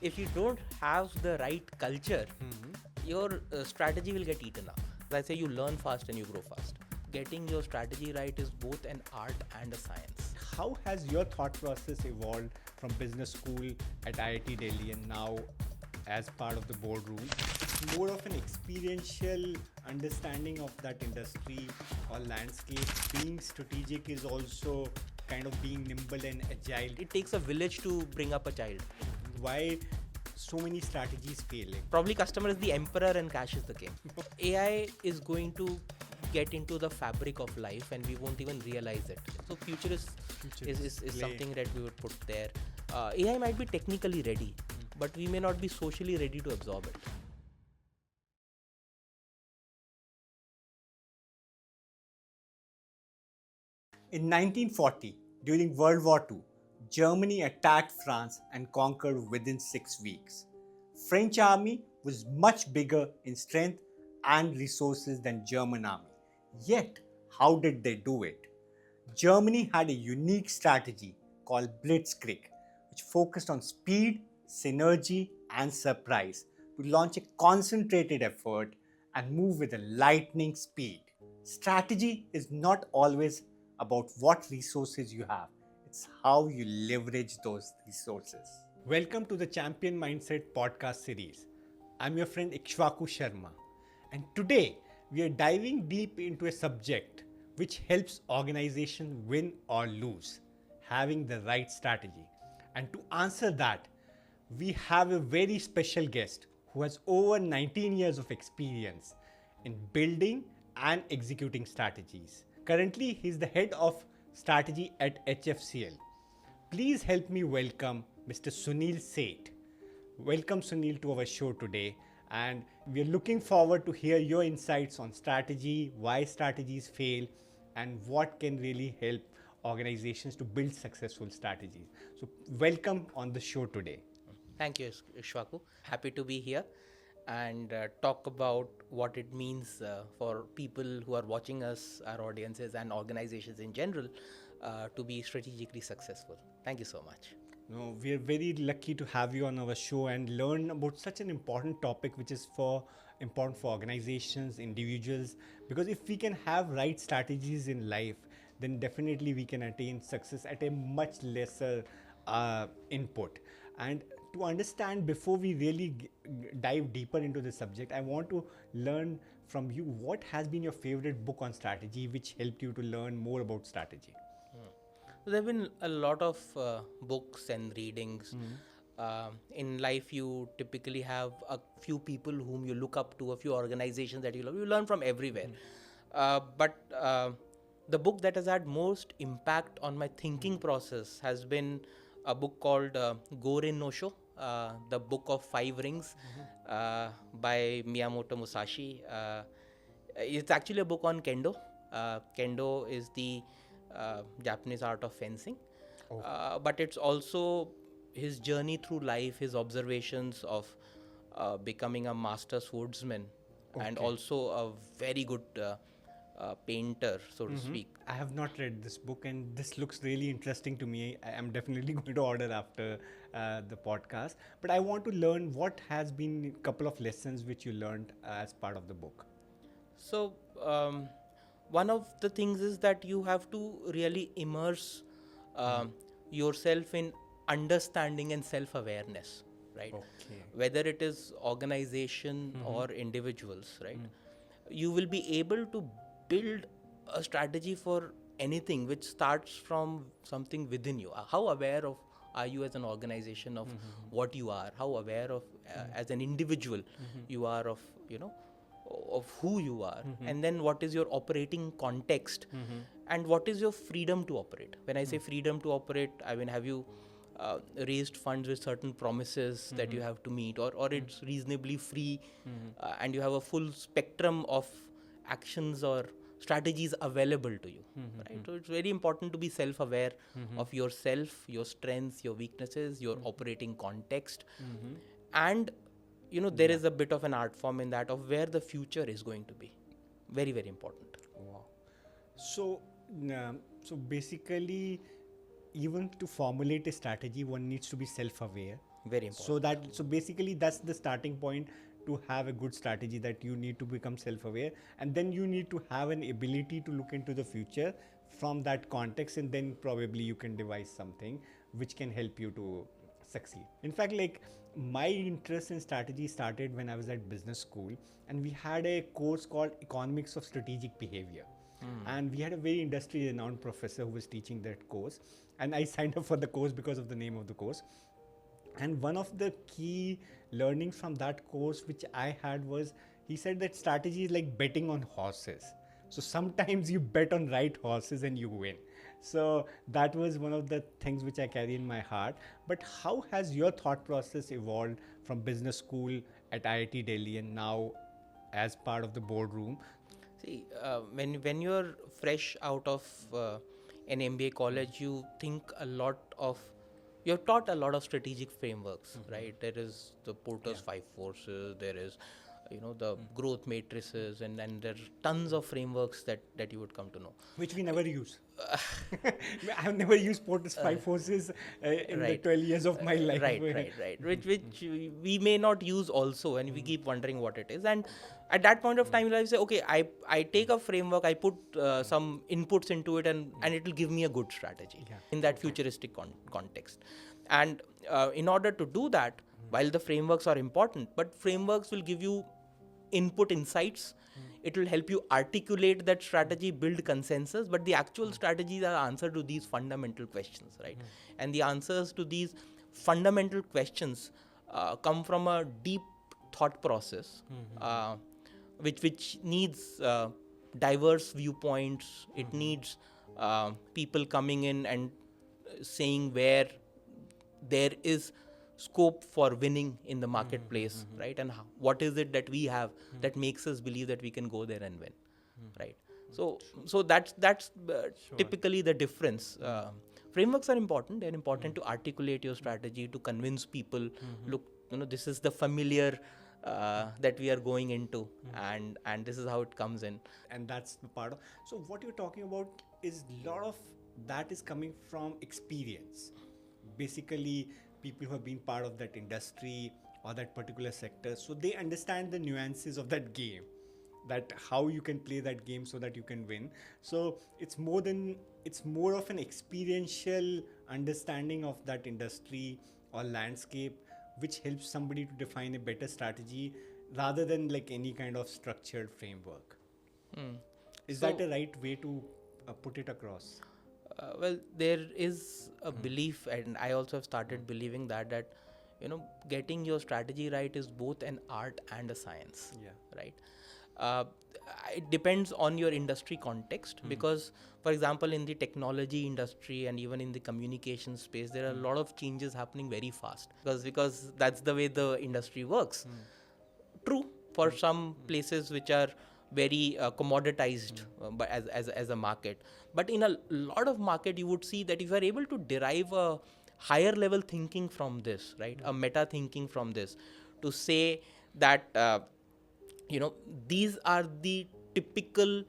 If you don't have the right culture, your strategy will get eaten up. I say you learn fast and you grow fast. Getting your strategy right is both an art and a science. How has your thought process evolved from business school at IIT Delhi and now as part of the boardroom? It's more of an experiential understanding of that industry or landscape. Being strategic is also kind of being nimble and agile. It takes a village to bring up a child. Why so many strategies failing? Probably customer is the emperor and cash is the king. AI is going to get into the fabric of life and we won't even realize it. So future is something that we would put there. AI might be technically ready, but we may not be socially ready to absorb it. In 1940, during World War II, Germany attacked France and conquered within 6 weeks. French army was much bigger in strength and resources than German army. Yet, how did they do it? Germany had a unique strategy called Blitzkrieg, which focused on speed, synergy, and surprise to launch a concentrated effort and move with a lightning speed. Strategy is not always about what resources you have, it's how you leverage those resources. Welcome to the Champion Mindset podcast series. I'm your friend Ikshwaku Sharma, and today we are diving deep into a subject which helps organizations win or lose, having the right strategy. And to answer that, we have a very special guest who has over 19 years of experience in building and executing strategies. Currently, he's the head of strategy at HFCL. Please help me welcome Mr. Sunil Seth. Welcome, Sunil, to our show today. And we're looking forward to hear your insights on strategy, why strategies fail, and what can really help organizations to build successful strategies. So, welcome on the show today. Thank you, Ikshwaku. Happy to be here and talk about what it means for people who are watching us, our audiences, and organizations in general to be strategically successful. Thank you so much. No, we are very lucky to have you on our show and learn about such an important topic, which is important for organizations, individuals. Because if we can have right strategies in life, then definitely we can attain success at a much lesser input. And to understand, before we really dive deeper into the subject, I want to learn from you what has been your favorite book on strategy, which helped you to learn more about strategy. There have been a lot of books and readings. In life, you typically have a few people whom you look up to, a few organizations that you love. You learn from everywhere. But the book that has had most impact on my thinking process has been a book called Gorin no Sho, the Book of Five Rings by Miyamoto Musashi. It's actually a book on kendo. Kendo is the Japanese art of fencing. But it's also his journey through life, his observations of becoming a master swordsman and also a very good painter, so to speak. I have not read this book, and this looks really interesting to me. I am definitely going to order after the podcast. But I want to learn what has been a couple of lessons which you learned as part of the book. So, one of the things is that you have to really immerse yourself in understanding and self awareness, right? Okay. Whether it is organization or individuals, right? You will be able to build a strategy for anything which starts from something within you. How aware of are you as an organization of what you are? How aware of as an individual you are of, you know, of who you are, and then what is your operating context, and what is your freedom to operate. When I say freedom to operate, I mean, have you raised funds with certain promises that you have to meet, or it's reasonably free, and you have a full spectrum of actions or strategies available to you, right? So it's very important to be self-aware of yourself, your strengths, your weaknesses, your operating context, and there is a bit of an art form in that of where the future is going to be. Very, very important. Wow. So, so basically, even to formulate a strategy, one needs to be self-aware. Very important. So basically that's the starting point to have a good strategy, that you need to become self-aware, and then you need to have an ability to look into the future from that context, and then probably you can devise something which can help you to succeed. In fact, like, my interest in strategy started when I was at business school, and we had a course called Economics of Strategic Behavior. And we had a very industry renowned professor who was teaching that course, and I signed up for the course because of the name of the course. And one of the key learnings from that course which I had was, he said that strategy is like betting on horses. So sometimes you bet on right horses and you win. So that was one of the things which I carry in my heart. But how has your thought process evolved from business school at IIT Delhi and now as part of the boardroom? See, when you're fresh out of an MBA college, you think a lot of, you're taught a lot of strategic frameworks, right? There is the Porter's five forces, there is, the growth matrices, and there are tons of frameworks that you would come to know. Which we never use. I've never used Porter's five forces in the 12 years of my life. Right. Which we may not use also, and we keep wondering what it is. And at that point of time, I say, okay, I take a framework, I put some inputs into it, and it will give me a good strategy in that futuristic context. And in order to do that, while the frameworks are important, but frameworks will give you input insights. It will help you articulate that strategy, build consensus, but the actual strategies are answer to these fundamental questions, right? And the answers to these fundamental questions come from a deep thought process, which needs diverse viewpoints. It needs people coming in and saying where there is scope for winning in the marketplace, right? And what is it that we have that makes us believe that we can go there and win, right? So that's typically the difference. Frameworks are important. They're important to articulate your strategy, to convince people, look, this is the familiar that we are going into, and this is how it comes in. And that's the part of, so what you're talking about is a lot of that is coming from experience. Basically, people who have been part of that industry or that particular sector, so they understand the nuances of that game, that how you can play that game so that you can win. So it's more of an experiential understanding of that industry or landscape, which helps somebody to define a better strategy rather than like any kind of structured framework. Is that a right way to put it across? Well, there is a belief, and I also have started believing that getting your strategy right is both an art and a science. Right. It depends on your industry context, because, for example, in the technology industry and even in the communication space, there are a lot of changes happening very fast, because that's the way the industry works. True, for some places which are very commoditized as a market, but in a lot of market you would see that if you are able to derive a higher level thinking from this, right, a meta thinking from this, to say that these are the typical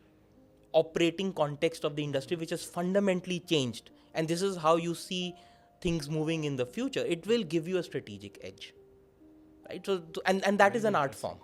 operating context of the industry which has fundamentally changed, and this is how you see things moving in the future, it will give you a strategic edge, right? So and that is an art form.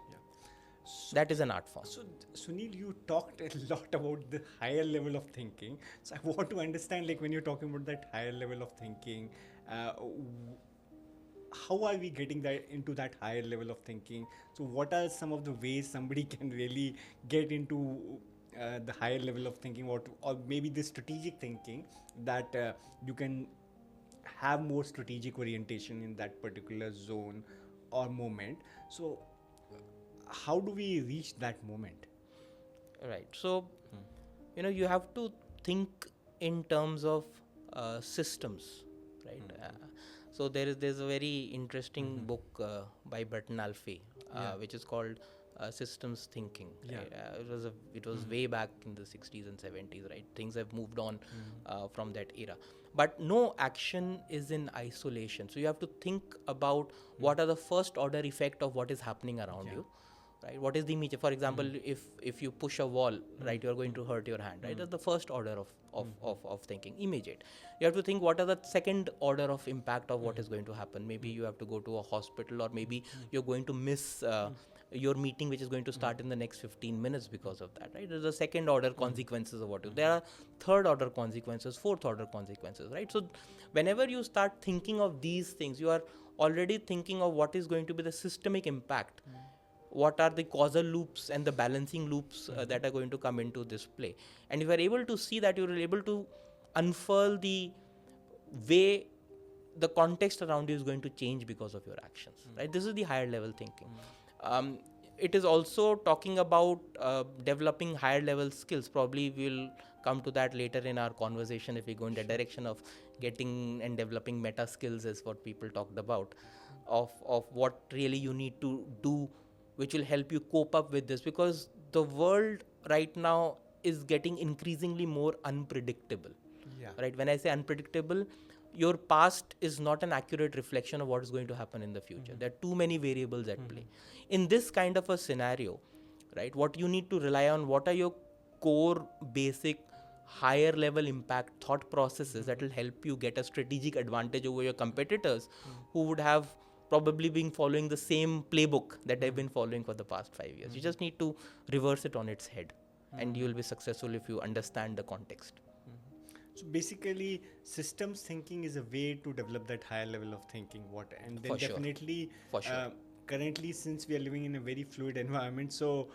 That is an art form. So, Sunil, you talked a lot about the higher level of thinking. So, I want to understand, like, when you're talking about that higher level of thinking, how are we getting that into that higher level of thinking? So, what are some of the ways somebody can really get into the higher level of thinking, or maybe the strategic thinking, that you can have more strategic orientation in that particular zone or moment? So, how do we reach that moment? Right. So, you have to think in terms of systems, right? So there's a very interesting book by Burton Alfie, which is called Systems Thinking. Right? It was way back in the 60s and 70s, right? Things have moved on from that era. But no action is in isolation. So you have to think about what are the first order effect of what is happening around you. right? What is the immediate? For example, if you push a wall, right, you are going to hurt your hand, right? That's the first order of thinking, immediate. You have to think what are the second order of impact of what is going to happen. Maybe you have to go to a hospital, or maybe you're going to miss your meeting, which is going to start in the next 15 minutes because of that, right? There's the second order consequences of what there are third order consequences, fourth order consequences, right? So whenever you start thinking of these things, you are already thinking of what is going to be the systemic impact. What are the causal loops and the balancing loops that are going to come into this play? And if you are able to see that, you are able to unfurl the way the context around you is going to change because of your actions, right? This is the higher level thinking. It is also talking about developing higher level skills. Probably we'll come to that later in our conversation if we go in the direction of getting and developing meta skills, is what people talked about, of what really you need to do, which will help you cope up with this, because the world right now is getting increasingly more unpredictable. Right? When I say unpredictable, your past is not an accurate reflection of what is going to happen in the future. There are too many variables at play. In this kind of a scenario, right, what you need to rely on, what are your core basic higher level impact thought processes that will help you get a strategic advantage over your competitors who would have probably been following the same playbook that they've been following for the past 5 years. You just need to reverse it on its head, and you will be successful if you understand the context. So basically, systems thinking is a way to develop that higher level of thinking. And then For sure. definitely, For sure. Currently, since we are living in a very fluid environment, so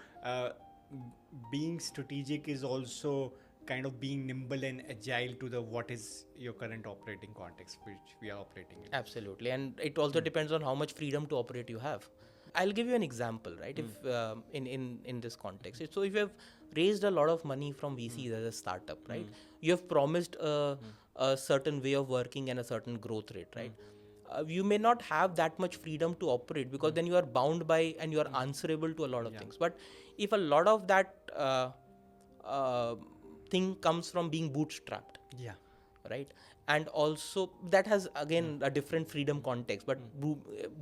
being strategic is also kind of being nimble and agile to the what is your current operating context which we are operating in. Absolutely, and it also depends on how much freedom to operate you have. I'll give you an example, right? If in this context, so if you have raised a lot of money from VCs as a startup, right? You have promised a certain way of working and a certain growth rate, right? You may not have that much freedom to operate, because then you are bound by and you are answerable to a lot of things. But if a lot of that thing comes from being bootstrapped, right, and also that has again a different freedom context, but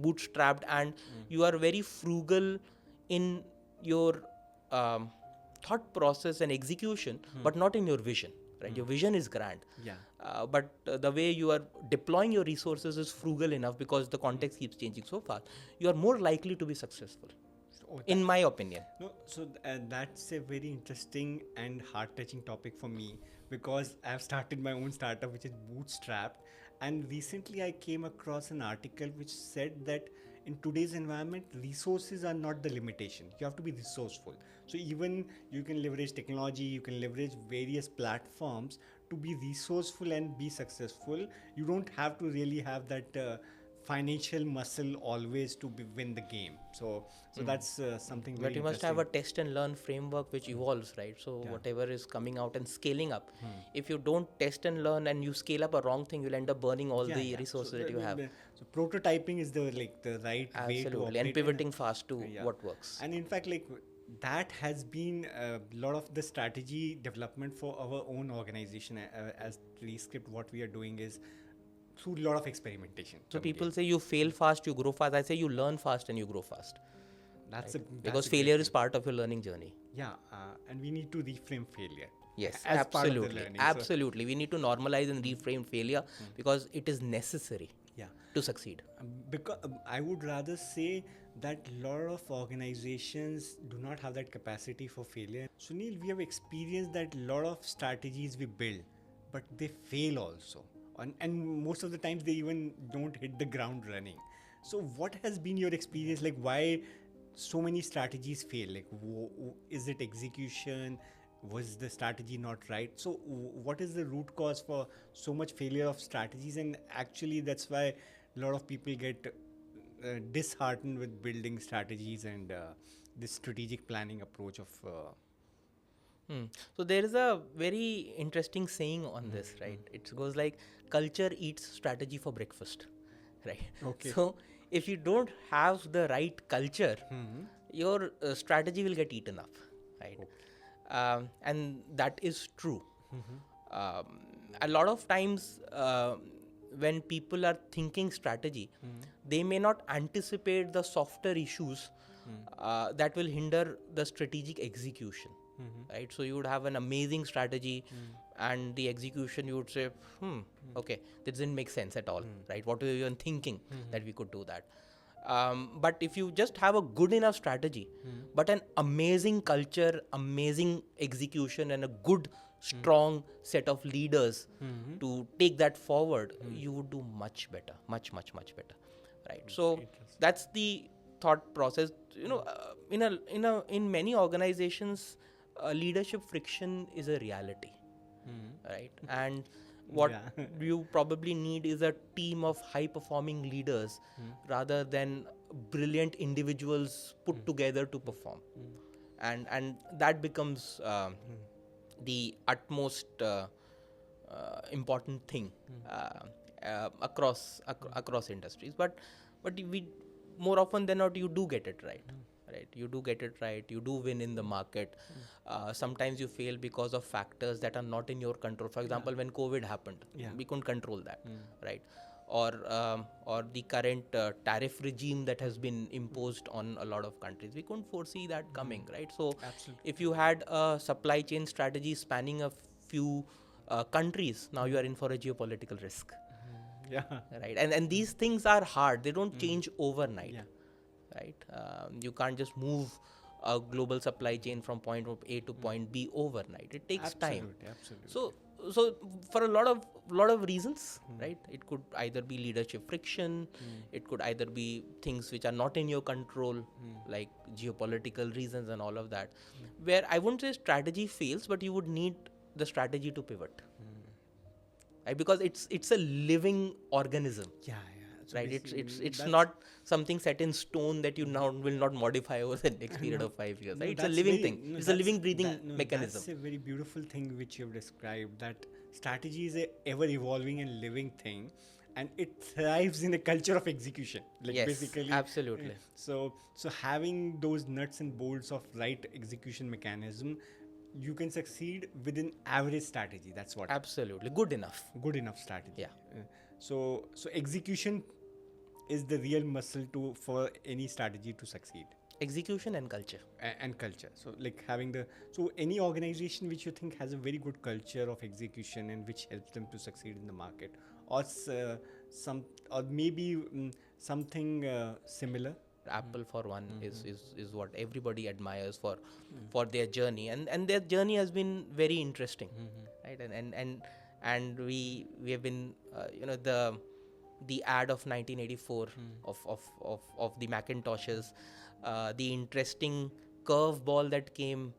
bootstrapped, and you are very frugal in your thought process and execution, but not in your vision, right? Your vision is grand, but the way you are deploying your resources is frugal enough, because the context keeps changing so fast. You are more likely to be successful, in my opinion. No, so that's a very interesting and heart-touching topic for me, because I've started my own startup which is bootstrapped, and recently I came across an article which said that in today's environment, resources are not the limitation. You have to be resourceful. So even you can leverage technology, you can leverage various platforms to be resourceful and be successful. You don't have to really have that financial muscle always to win the game. So that's something very But you must have a test and learn framework which evolves, right? So whatever is coming out and scaling up, if you don't test and learn and you scale up a wrong thing, you'll end up burning all the resources that you have. So prototyping is the right way to operate, and pivoting fast to what works. And in fact, that has been a lot of the strategy development for our own organization. As Rescript, what we are doing is through a lot of experimentation. So people say you fail fast, you grow fast. I say you learn fast and you grow fast. Because failure is part of your learning journey. And we need to reframe failure. Yes, absolutely. We need to normalize and reframe failure, because it is necessary to succeed. Because I would rather say that a lot of organizations do not have that capacity for failure. Sunil, we have experienced that a lot of strategies we build, but they fail also. And most of the times they even don't hit the ground running. So what has been your experience? Why so many strategies fail? Is it execution? Was the strategy not right? So what is the root cause for so much failure of strategies? And actually that's why a lot of people get disheartened with building strategies and this strategic planning approach of... So there is a very interesting saying on this, right? It goes like, culture eats strategy for breakfast, right? Okay. So if you don't have the right culture, your strategy will get eaten up, right? Okay. And that is true. A lot of times when people are thinking strategy, they may not anticipate the softer issues that will hinder the strategic execution. Right, so you would have an amazing strategy, and the execution you would say, okay, this didn't make sense at all, right? What were you even thinking that we could do that? But if you just have a good enough strategy, but an amazing culture, amazing execution, and a good, strong set of leaders to take that forward, you would do much better, much better, right? So that's the thought process. In many organizations, leadership friction is a reality, right? And what you probably need is a team of high performing leaders rather than brilliant individuals put together to perform. And that becomes the utmost important thing across industries. But we, more often than not, you do get it right. Right, you do get it right, you do win in the market. Sometimes you fail because of factors that are not in your control. For example, when COVID happened, we couldn't control that, right? Or the current tariff regime that has been imposed on a lot of countries, we couldn't foresee that coming, right? So if you had a supply chain strategy spanning a few countries, now you are in for a geopolitical risk. Right, and these things are hard, they don't change overnight. Right, you can't just move a global supply chain from point A to point B overnight. It takes time. So for a lot of reasons, right? It could either be leadership friction, it could either be things which are not in your control, like geopolitical reasons and all of that, where I wouldn't say strategy fails, but you would need the strategy to pivot, right? Because it's a living organism. So right, it's not something set in stone that you now will not modify over the next period of 5 years. Right? It's a living thing. It's a living, breathing mechanism. That's a very beautiful thing which you've described. That strategy is a ever evolving and living thing, and it thrives in a culture of execution. Like yes, basically, absolutely. So having those nuts and bolts of right execution mechanism, you can succeed with an average strategy. That's what. Absolutely, good enough strategy. Yeah. So execution is the real muscle for any strategy to succeed. Execution and culture. And culture. So like any organization which you think has a very good culture of execution and which helps them to succeed in the market, or maybe something similar. Apple, for one, is what everybody admires for their journey, and their journey has been very interesting, right? And we have been the ad of 1984 of the Macintoshes, the interesting curveball that came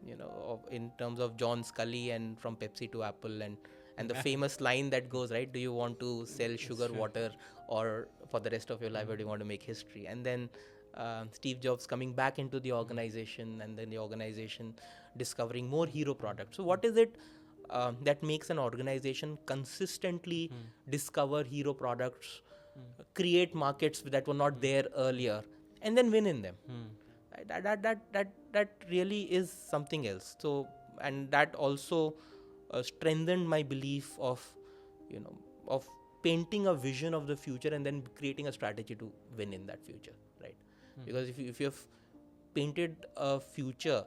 in terms of John Scully and from Pepsi to Apple, and the famous line that goes, right, do you want to sell sugar water or for the rest of your life, or do you want to make history? And then Steve Jobs coming back into the organization, and then the organization discovering more hero products. So what is it that makes an organization consistently discover hero products, create markets that were not there earlier, and then win in them? That really is something else. So, and that also strengthened my belief of painting a vision of the future and then creating a strategy to win in that future, right? Because if you have painted a future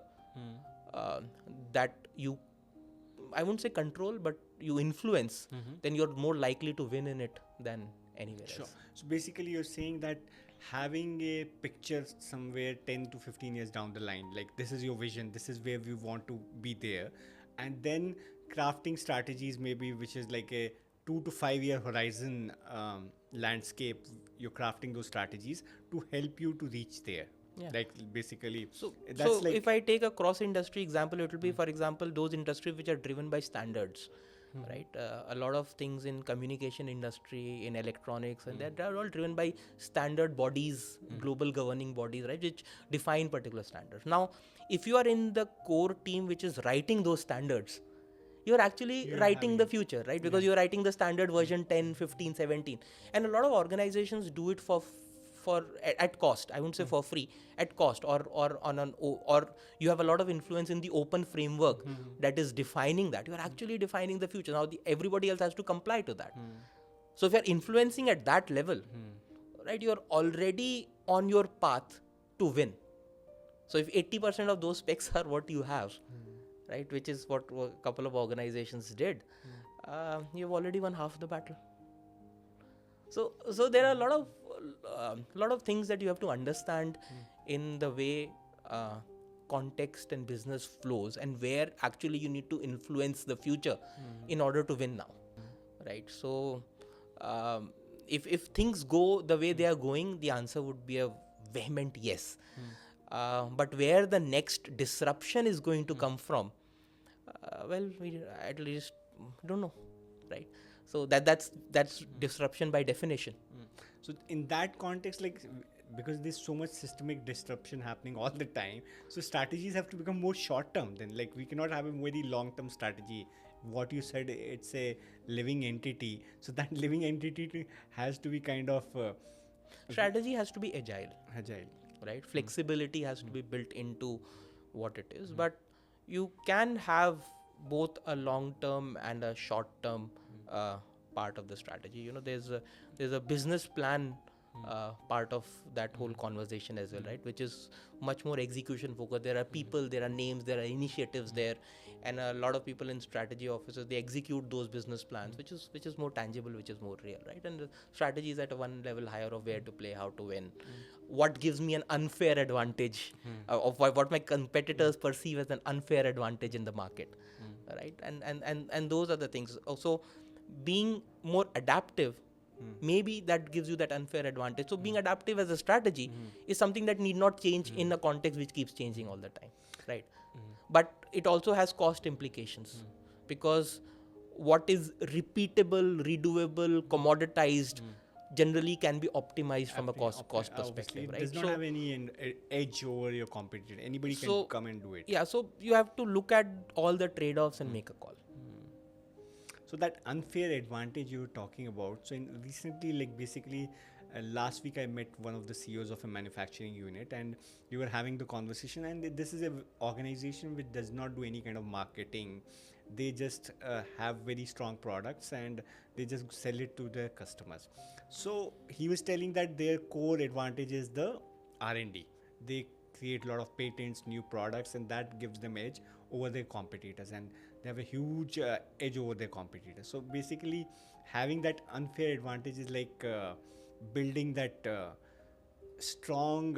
that you, I wouldn't say control, but you influence, then you're more likely to win in it than anywhere else. So basically you're saying that having a picture somewhere 10 to 15 years down the line, like this is your vision, this is where we want to be there, and then crafting strategies maybe which is like a 2 to 5 year horizon landscape, you're crafting those strategies to help you to reach there. Like basically, so if I take a cross industry example, it will be, for example, those industries which are driven by standards, right? A lot of things in communication industry, in electronics, and they're all driven by standard bodies, global governing bodies, right, which define particular standards. Now, if you are in the core team which is writing those standards, you're actually writing the future, right? Because you're writing the standard version 10, 15, 17. And a lot of organizations do it for at cost. I wouldn't say for free, at cost, or you have a lot of influence in the open framework that is defining that. You're actually defining the future. Now everybody else has to comply to that. So if you're influencing at that level, right, you're already on your path to win. So if 80% of those specs are what you have, right, which is what a couple of organizations did, you've already won half the battle. So there are a lot of things that you have to understand in the way context and business flows, and where actually you need to influence the future in order to win now, right? So if things go the way they are going, the answer would be a vehement yes. But where the next disruption is going to come from, well, we at least don't know, right? So that's disruption by definition. So in that context, like, because there's so much systemic disruption happening all the time, so strategies have to become more short term. Then, like, we cannot have a very long term strategy. What you said, it's a living entity. So that living entity has to be kind of Strategy has to be agile, agile. right? Flexibility has to be built into what it is, but you can have both a long term and a short term part of the strategy. You know, there's a business plan part of that whole conversation as well, right? Which is much more execution focused. There are people, there are names, there are initiatives there, and a lot of people in strategy offices, they execute those business plans, which is more tangible, which is more real, right? And the strategy is at one level higher of where to play, how to win, what gives me an unfair advantage, of what my competitors perceive as an unfair advantage in the market, right? And those are the things. Also, being more adaptive, maybe that gives you that unfair advantage. So being adaptive as a strategy is something that need not change in a context which keeps changing all the time, right? But it also has cost implications, because what is repeatable, redoable, commoditized generally can be optimized from a cost perspective, It right? does not have any edge over your competitor. Anybody can come and do it. Yeah, so you have to look at all the trade-offs and make a call. So that unfair advantage you were talking about. So recently, like, basically, last week I met one of the CEOs of a manufacturing unit, and we were having the conversation. And this is an organization which does not do any kind of marketing. They just have very strong products and they just sell it to their customers. So he was telling that their core advantage is the R&D. They create a lot of patents, new products, and that gives them edge over their competitors, and they have a huge edge over their competitors. So basically, having that unfair advantage is like building that strong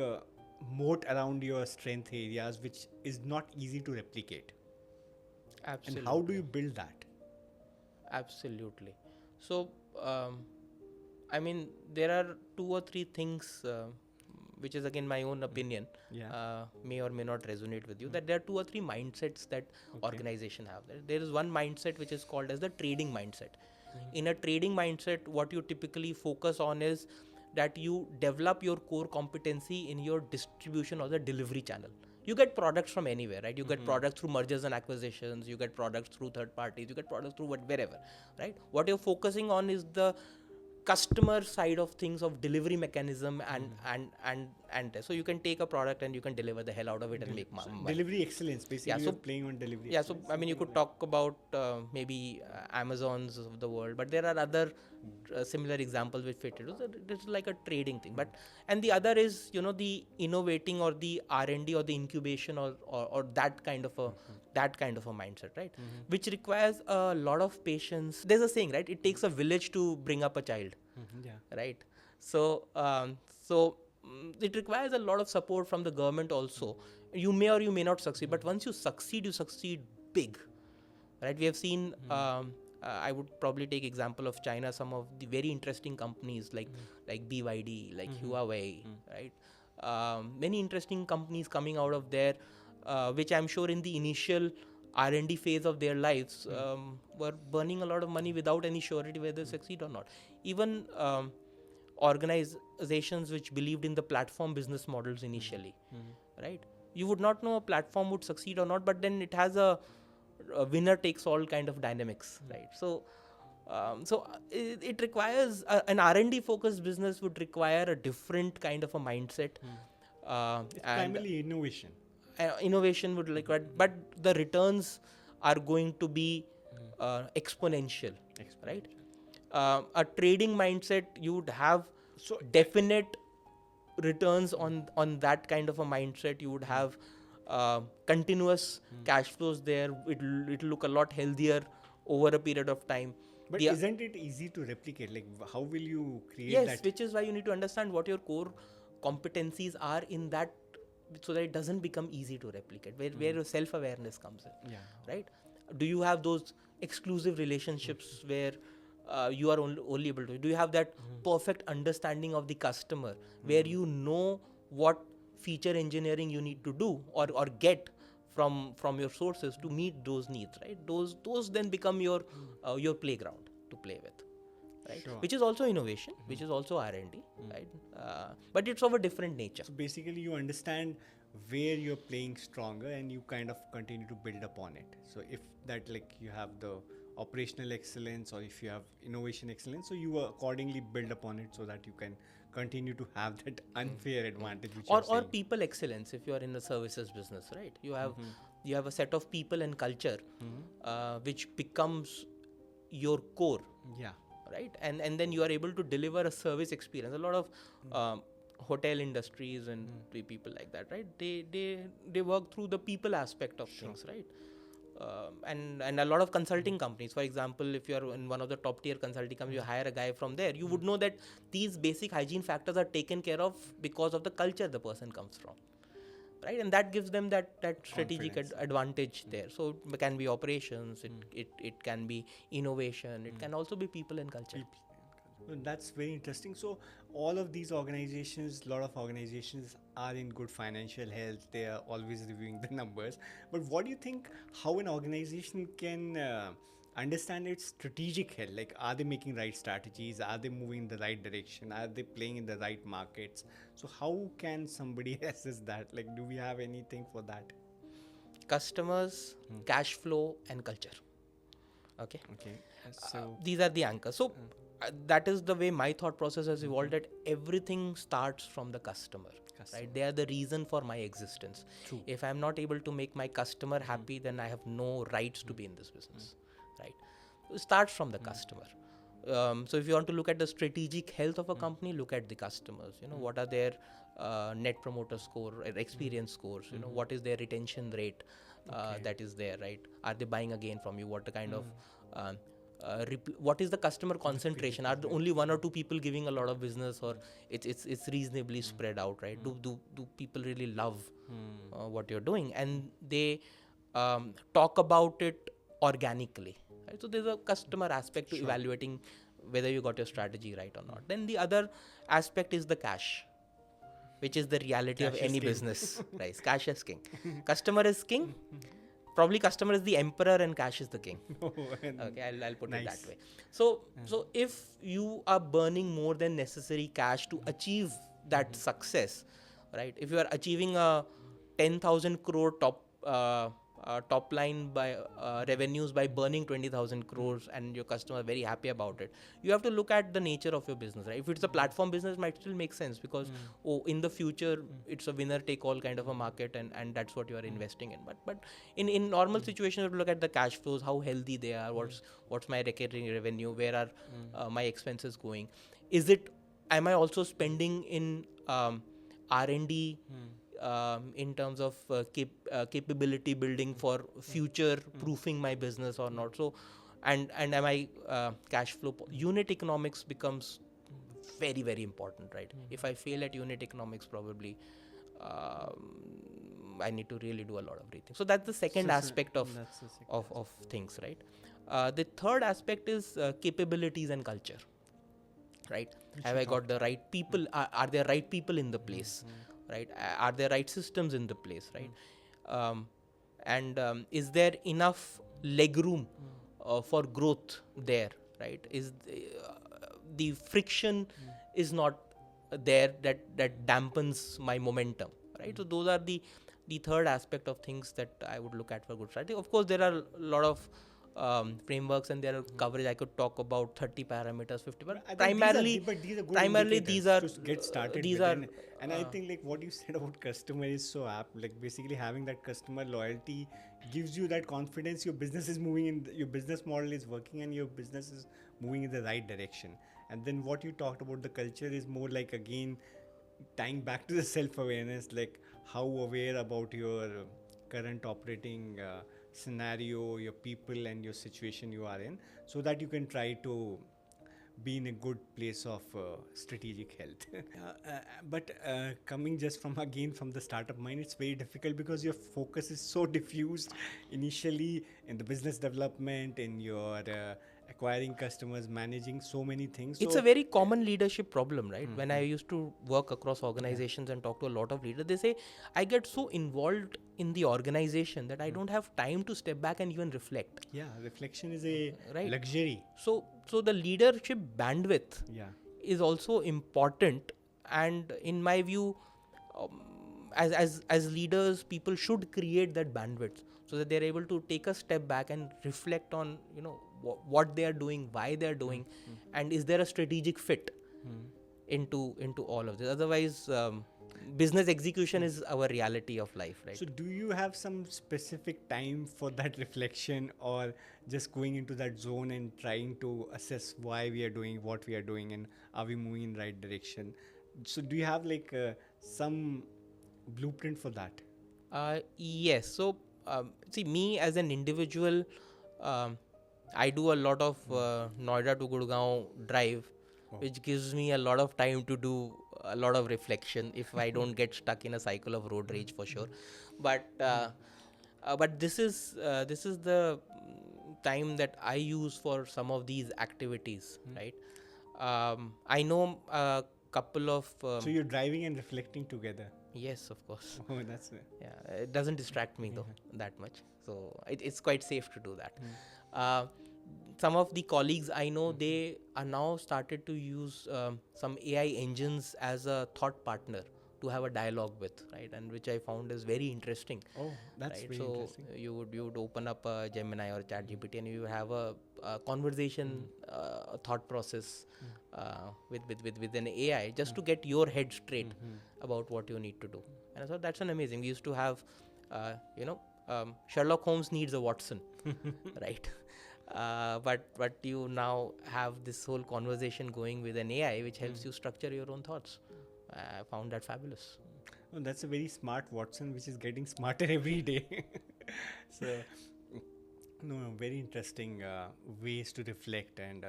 moat around your strength areas, which is not easy to replicate. Absolutely. And how do you build that? Absolutely. So, I mean, there are 2 or 3 things, which is again my own opinion, may or may not resonate with you, that there are 2 or 3 mindsets that organization have. There is one mindset which is called as the trading mindset. In a trading mindset, what you typically focus on is that you develop your core competency in your distribution or the delivery channel. You get products from anywhere, right? You get products through mergers and acquisitions, you get products through third parties, you get products through wherever, right? What you're focusing on is the customer side of things, of delivery mechanism, and so you can take a product and you can deliver the hell out of it and make money. Delivery excellence, basically. You're playing on delivery excellence. So I mean, you could talk about maybe Amazons of the world, but there are other similar examples which fit it. So it's like a trading thing. But and the other is, you know, the innovating or the R&D or the incubation or that kind of a mindset, right? Which requires a lot of patience. There's a saying, right? It takes a village to bring up a child, right? So it requires a lot of support from the government also. You may or you may not succeed, but once you succeed big, right? We have seen, I would probably take example of China, some of the very interesting companies like BYD, like Huawei, right? Many interesting companies coming out of there, which I'm sure in the initial R&D phase of their lives were burning a lot of money without any surety whether they succeed or not. Even organizations which believed in the platform business models initially, right? You would not know a platform would succeed or not, but then it has a winner takes all kind of dynamics, right? So it requires an R&D focused business would require a different kind of a mindset. It's primarily innovation. Innovation would require, but the returns are going to be exponential, right? A trading mindset, you would have definite returns on that kind of a mindset. You would have continuous cash flows there. It'll look a lot healthier over a period of time. But isn't it easy to replicate? Like, how will you create yes, that? which is why you need to understand what your core competencies are in that, so that it doesn't become easy to replicate, where your self-awareness comes in. Yeah. Right? Do you have those exclusive relationships where you are only able to, do you have that perfect understanding of the customer where you know what feature engineering you need to do or get from your sources to meet those needs, right? Those then become your playground to play with, right? Sure. Which is also innovation, which is also R&D, right? But it's of a different nature. So basically, you understand where you're playing stronger, and you kind of continue to build upon it. So if that, like, you have the operational excellence, or if you have innovation excellence, so you accordingly build upon it so that you can continue to have that unfair advantage, which or people excellence. If you are in the services business, right, you have a set of people and culture which becomes your core, yeah, right? And then you are able to deliver a service experience. A lot of hotel industries and people like that, right, they work through the people aspect of things, right? And a lot of consulting companies, for example, if you are in one of the top tier consulting companies, you hire a guy from there, you would know that these basic hygiene factors are taken care of because of the culture the person comes from, right? And that gives them that strategic advantage there. So it can be operations, it can be innovation, it can also be people and culture. Well, that's very interesting. So all of these organizations, a lot of organizations are in good financial health. They are always reviewing the numbers. But what do you think, how an organization can understand its strategic health? Like, are they making right strategies? Are they moving in the right direction? Are they playing in the right markets? So how can somebody assess that? Like, do we have anything for that? Customers, cash flow, and culture. Okay. So These are the anchors. So that is the way my thought process has evolved, that everything starts from the customer. Right? They are the reason for my existence. True. If I'm not able to make my customer happy, then I have no rights to be in this business. Right? It starts from the customer. So if you want to look at the strategic health of a company, look at the customers. You know, what are their net promoter score, experience scores? You know, what is their retention rate that is there, right? Are they buying again from you? What the kind of what is the customer concentration? Are there only one or two people giving a lot of business, or it's reasonably spread out, right? Do people really love what you're doing, and they talk about it organically, right? So there's a customer aspect to evaluating whether you got your strategy right or not. Then the other aspect is the cash, which is the reality of any business, right? Cash is king. Customer is king. Probably customer is the emperor and cash is the king. Okay, I'll put it that way. So if you are burning more than necessary cash to achieve that success, right? If you are achieving a 10,000 crore top line by revenues by burning 20,000 crores and your customer are very happy about it, you have to look at the nature of your business, right? If it's a platform business, it might still make sense because in the future it's a winner take all kind of a market, and that's what you are investing in. But in normal situations, you have to look at the cash flows, how healthy they are, what's my recurring revenue, where are my expenses going, am I also spending in R&D in terms of capability building for future proofing my business or not? So and am I cash flow unit economics becomes very, very important, right? If I fail at unit economics, probably I need to really do a lot of rethink. So that's the second aspect of things, right? The third aspect is capabilities and culture, right? Have I got the right people? Are there right people in the place? Right? Are there right systems in the place, right? And is there enough leg room for growth there, right? Is the friction is not there that dampens my momentum, right? So those are the third aspect of things that I would look at for good strategy. Of course, there are a lot of frameworks and there are coverage. I could talk about 30 parameters, 50, but primarily these are to get started. And I think like what you said about customer is so apt. Like basically having that customer loyalty gives you that confidence. Your business is moving in, your business model is working, and your business is moving in the right direction. And then what you talked about the culture is more like, again, tying back to the self-awareness, like how aware about your current operating scenario, your people, and your situation you are in, so that you can try to be in a good place of strategic health. But coming just from again from the startup mind, it's very difficult because your focus is so diffused initially in the business development, in your acquiring customers, managing so many things. It's a So very common leadership problem, right? When I used to work across organizations and talk to a lot of leaders, they say, I get so involved in the organization that I don't have time to step back and even reflect. yeah, reflection is a Right. luxury. So the leadership bandwidth Yeah. is also important, and in my view, as leaders, people should create that bandwidth so that they're able to take a step back and reflect on what they are doing, why they are doing, and is there a strategic fit into all of this. Otherwise, business execution is our reality of life, right? So, do you have some specific time for that reflection, or just going into that zone and trying to assess why we are doing what we are doing and are we moving in right direction? So, do you have like some blueprint for that? Yes. So, see, me as an individual, I do a lot of Noida to Gurgaon drive, which gives me a lot of time to do a lot of reflection if I don't get stuck in a cycle of road rage, for sure. But this is the time that I use for some of these activities, right? I know a couple of So, you're driving and reflecting together. yes, of course. Oh, that's Yeah, it doesn't distract me though that much, so it's quite safe to do that. uh, some of the colleagues I know, they are now started to use some AI engines as a thought partner to have a dialogue with, right? And which I found is very interesting. Oh, that's Right, very so interesting. you would open up a Gemini or ChatGPT and you have a conversation, a thought process with an AI just to get your head straight about what you need to do. And I thought that's an amazing. We used to have, Sherlock Holmes needs a Watson, right? But you now have this whole conversation going with an AI, which helps you structure your own thoughts. I found that fabulous. Oh, that's a very smart Watson, which is getting smarter every day. So, no, very interesting ways to reflect, and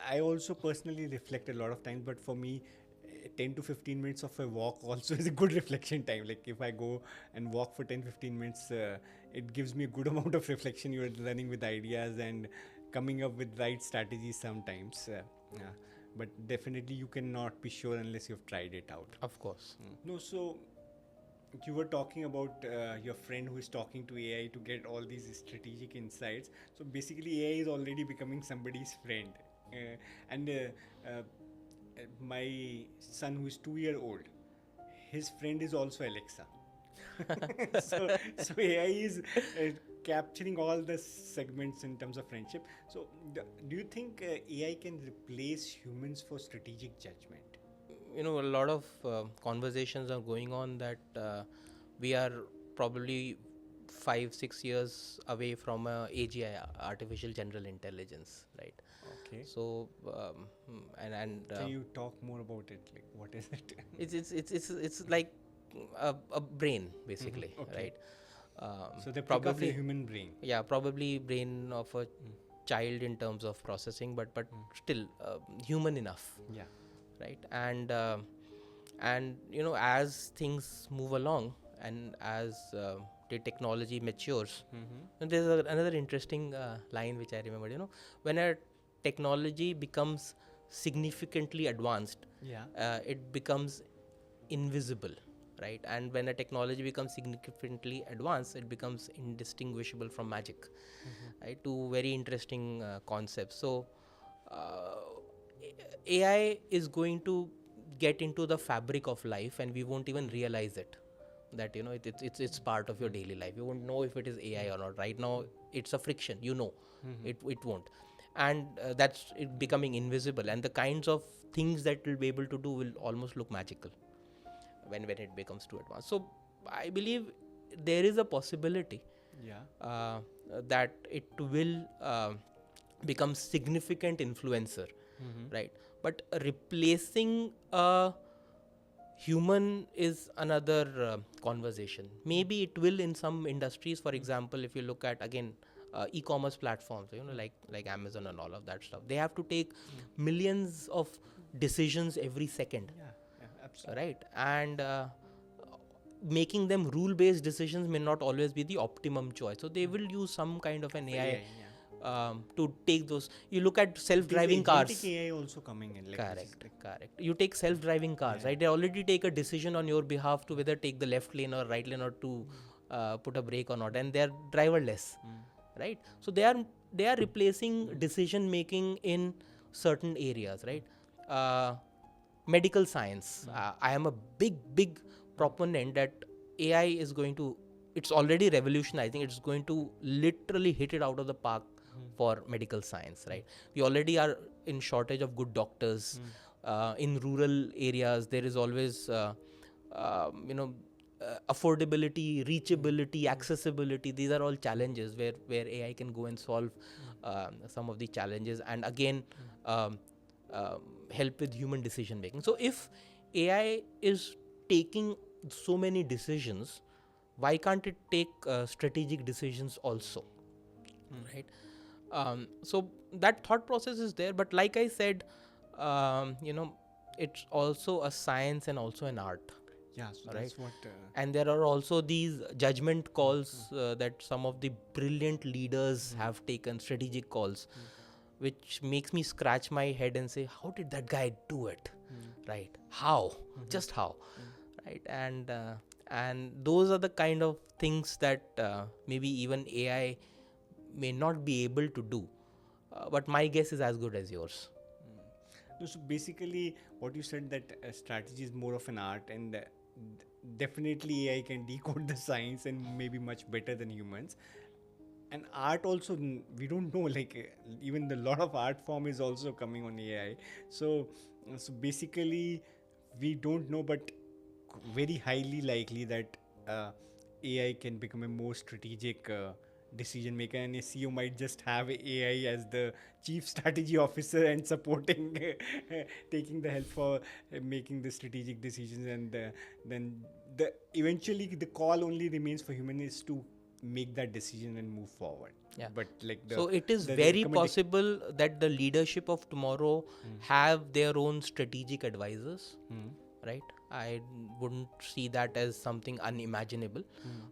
I also personally reflect a lot of times. But for me, 10 to 15 minutes of a walk also is a good reflection time. Like if I go and walk for 10-15 minutes, it gives me a good amount of reflection. You're running with ideas and coming up with right strategies sometimes. Yeah. But definitely you cannot be sure unless you've tried it out. Of course. No, so you were talking about your friend who is talking to AI to get all these strategic insights. So basically, AI is already becoming somebody's friend. And my son, who is 2 year old, his friend is also Alexa. so AI is capturing all the segments in terms of friendship. So do you think AI can replace humans for strategic judgment? A lot of conversations are going on that we are probably 5-6 years away from AGI, artificial general intelligence, right? Okay. So and Can you talk more about it? Like, what is it? it's like a brain basically, Okay. right? So they pick up a human brain. Yeah, probably brain of a child in terms of processing, but still human enough, Yeah. right? And as things move along and as the technology matures, and there's another interesting line which I remembered. When a technology becomes significantly advanced, Yeah. it becomes invisible, right? And when a technology becomes significantly advanced, it becomes indistinguishable from magic, right? Two very interesting concepts. So AI is going to get into the fabric of life and we won't even realize it, that it's part of your daily life. You won't know if it is AI or not. Right now it's a friction, it won't. And that's it becoming invisible, and the kinds of things that we'll be able to do will almost look magical when it becomes too advanced. So I believe there is a possibility Yeah. that it will become significant influencer, right? But replacing a human is another conversation. Maybe it will in some industries. For example, if you look at again e-commerce platforms, like Amazon and all of that stuff, they have to take millions of decisions every second, Absolutely. right? And making them rule-based decisions may not always be the optimum choice. So they will use some kind of an AI to take those. You look at self-driving cars. AI also coming in. Correct. You take self-driving cars, right? They already take a decision on your behalf to whether take the left lane or right lane, or to put a brake or not, and they're driverless, right? So they are replacing decision making in certain areas, right? Medical science. I am a big proponent that AI is going to. It's already revolutionizing. It's going to literally hit it out of the park for medical science, right? We already are in shortage of good doctors. In rural areas, there is always, affordability, reachability, accessibility. These are all challenges where AI can go and solve some of the challenges, and again, help with human decision making. So if AI is taking so many decisions, why can't it take strategic decisions also, right? So that thought process is there, but like I said, it's also a science and also an art. So right? that's what. And there are also these judgment calls that some of the brilliant leaders have taken, strategic calls, which makes me scratch my head and say, how did that guy do it? Right? How? Just how? Right? And those are the kind of things that maybe even AI may not be able to do. But my guess is as good as yours. No, so basically, what you said, that strategy is more of an art, and definitely AI can decode the science and maybe much better than humans. And art also, we don't know. Even the lot of art form is also coming on AI. So basically, we don't know, but very highly likely that AI can become a more strategic decision maker, and a CEO might just have AI as the chief strategy officer and supporting, taking the help for making the strategic decisions, and then eventually the call only remains for human is to make that decision and move forward. Yeah. But so it is very possible that the leadership of tomorrow have their own strategic advisors, right? I wouldn't see that as something unimaginable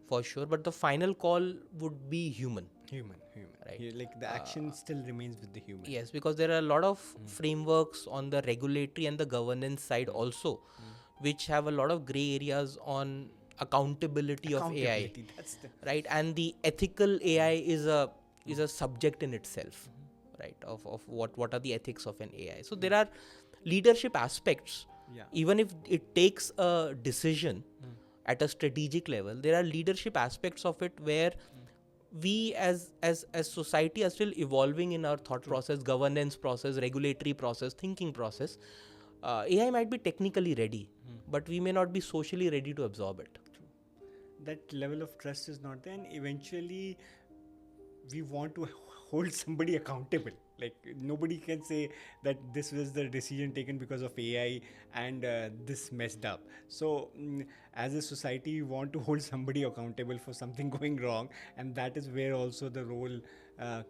for sure, but the final call would be human. Right. The action still remains with the human. Yes, because there are a lot of frameworks on the regulatory and the governance side also, which have a lot of gray areas on accountability of AI, right? And the ethical AI is a subject in itself, right? Of what are the ethics of an AI. So there are leadership aspects. Even if it takes a decision at a strategic level, there are leadership aspects of it where we as society are still evolving in our thought process, governance process, regulatory process, thinking process. AI might be technically ready, but we may not be socially ready to absorb it. That level of trust is not there, and eventually we want to hold somebody accountable. Nobody can say that this was the decision taken because of AI and this messed up. So as a society, we want to hold somebody accountable for something going wrong, and that is where also the role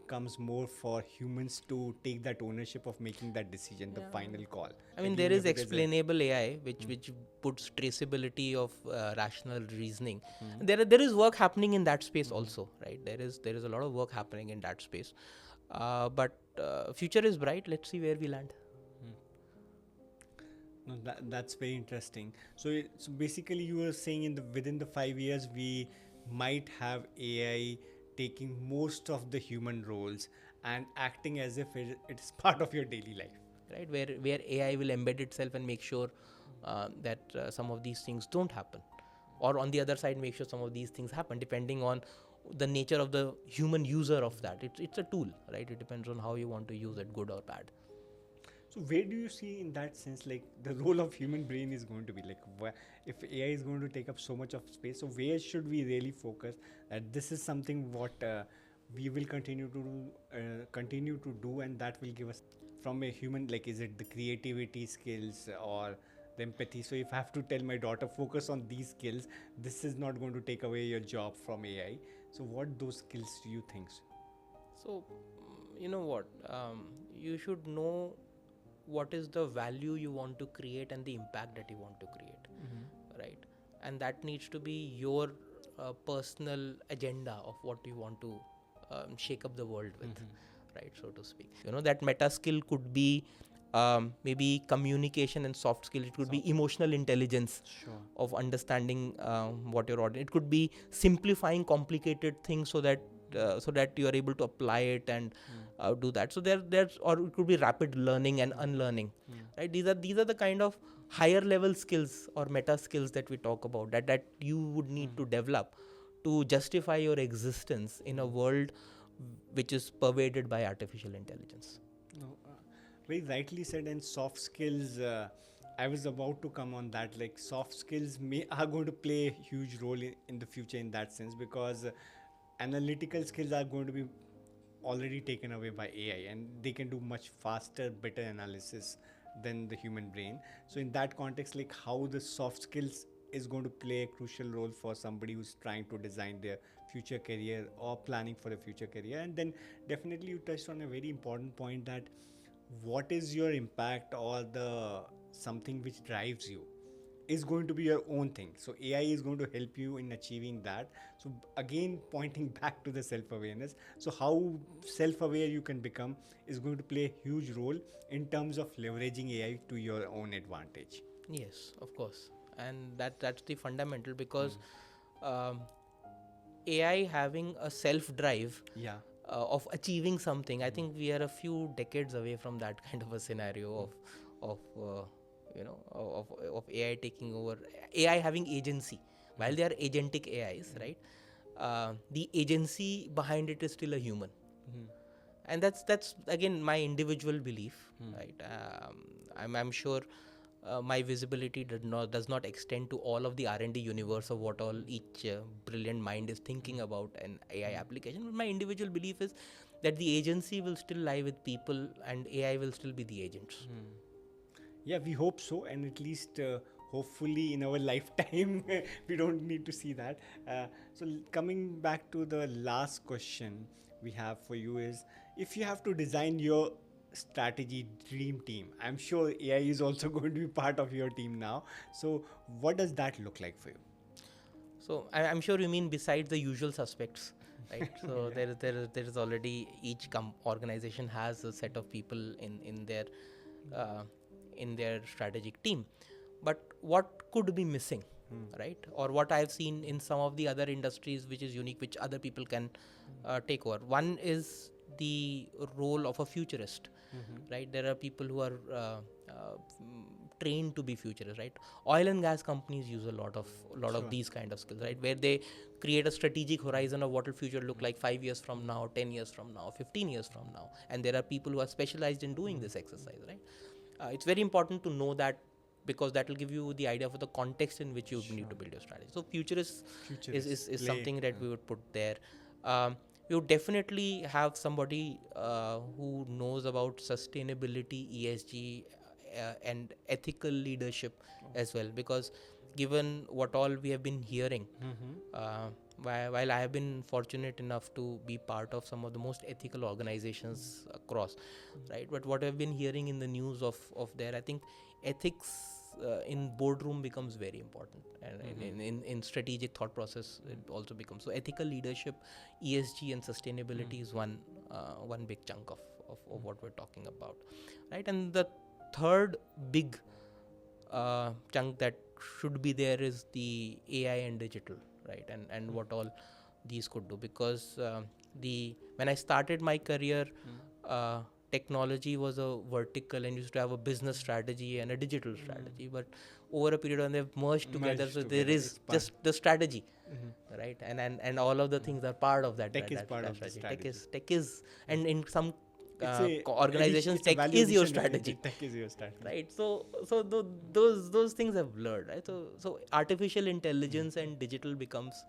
comes more for humans to take that ownership of making that decision, the final call. I mean, there is explainable AI, which puts traceability of rational reasoning. There is work happening in that space also, right? There is a lot of work happening in that space. But future is bright. Let's see where we land. No, that's very interesting. So basically, you were saying within the 5 years, we might have AI taking most of the human roles and acting as if it's part of your daily life. Right, where AI will embed itself and make sure that some of these things don't happen, or on the other side, make sure some of these things happen, depending on the nature of the human user of that. It's a tool, right? It depends on how you want to use it, good or bad. So where do you see in that sense, the role of human brain is going to be? If AI is going to take up so much of space, so where should we really focus? That this is something what we will continue to do, and that will give us from a human. Is it the creativity skills or the empathy. So if I have to tell my daughter, focus on these skills, this is not going to take away your job from AI. So what those skills do you think? So, you know what? You should know what is the value you want to create and the impact that you want to create, right? And that needs to be your personal agenda of what you want to shake up the world with, right? So to speak. That meta skill could be maybe communication and soft skill. It could be emotional intelligence of understanding what your audience. It could be simplifying complicated things so that you are able to apply it and do that. So there's or it could be rapid learning and unlearning, right? These are the kind of higher level skills or meta skills that we talk about that you would need to develop to justify your existence in a world which is pervaded by artificial intelligence. No, very rightly said. And soft skills, I was about to come on that. Like soft skills are going to play a huge role in the future in that sense, because analytical skills are going to be already taken away by AI, and they can do much faster, better analysis than the human brain. So in that context, like how the soft skills is going to play a crucial role for somebody who's trying to design their future career or planning for a future career. And then definitely you touched on a very important point, that what is your impact or the something which drives you is going to be your own thing. So AI is going to help you in achieving that. So again, pointing back to the self-awareness. So how self-aware you can become is going to play a huge role in terms of leveraging AI to your own advantage. Yes, of course. And that's the fundamental, because AI having a self drive of achieving something, I think we are a few decades away from that kind of a scenario of AI taking over, AI having agency. While they are agentic AIs, right? The agency behind it is still a human, and that's again my individual belief, right? I'm sure my visibility does not extend to all of the R&D universe of what all each brilliant mind is thinking about an AI application. But my individual belief is that the agency will still lie with people, and AI will still be the agents. Yeah, we hope so, and at least hopefully in our lifetime we don't need to see that. Coming back to the last question we have for you is, if you have to design your strategy dream team, I'm sure AI is also going to be part of your team now. So what does that look like for you? So I'm sure you mean besides the usual suspects, right? So there is already each organization has a set of people uh, in their strategic team. But what could be missing, right? Or what I've seen in some of the other industries which is unique, which other people can take over. One is the role of a futurist, right? There are people who are trained to be futurists, right? Oil and gas companies use a lot of these kind of skills, right? Where they create a strategic horizon of what will future look like 5 years from now, 10 years from now, 15 years from now, and there are people who are specialized in doing this exercise, right? It's very important to know that, because that will give you the idea of the context in which you need to build your strategy. So futurist is something that we would put there. We would definitely have somebody who knows about sustainability, ESG, and ethical leadership as well, because given what all we have been hearing, while I have been fortunate enough to be part of some of the most ethical organizations across, right? But what I've been hearing in the news of there, I think ethics in boardroom becomes very important, and in strategic thought process it also becomes. So ethical leadership, ESG, and sustainability is one big chunk of what we're talking about, right? And the third big chunk that should be there is the AI and digital, right? And what all these could do, because when I started my career, technology was a vertical and used to have a business strategy and a digital strategy, but over a period when they've merged together, so there is just the strategy, right? And all of the things are part of that. Tech is part of the strategy. Tech is, and in some organizations, tech is your strategy. Tech is your strategy, right? So those things have blurred, right? So artificial intelligence and digital becomes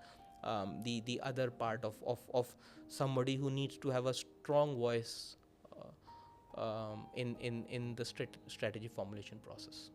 the other part of somebody who needs to have a strong voice in the strategy formulation process.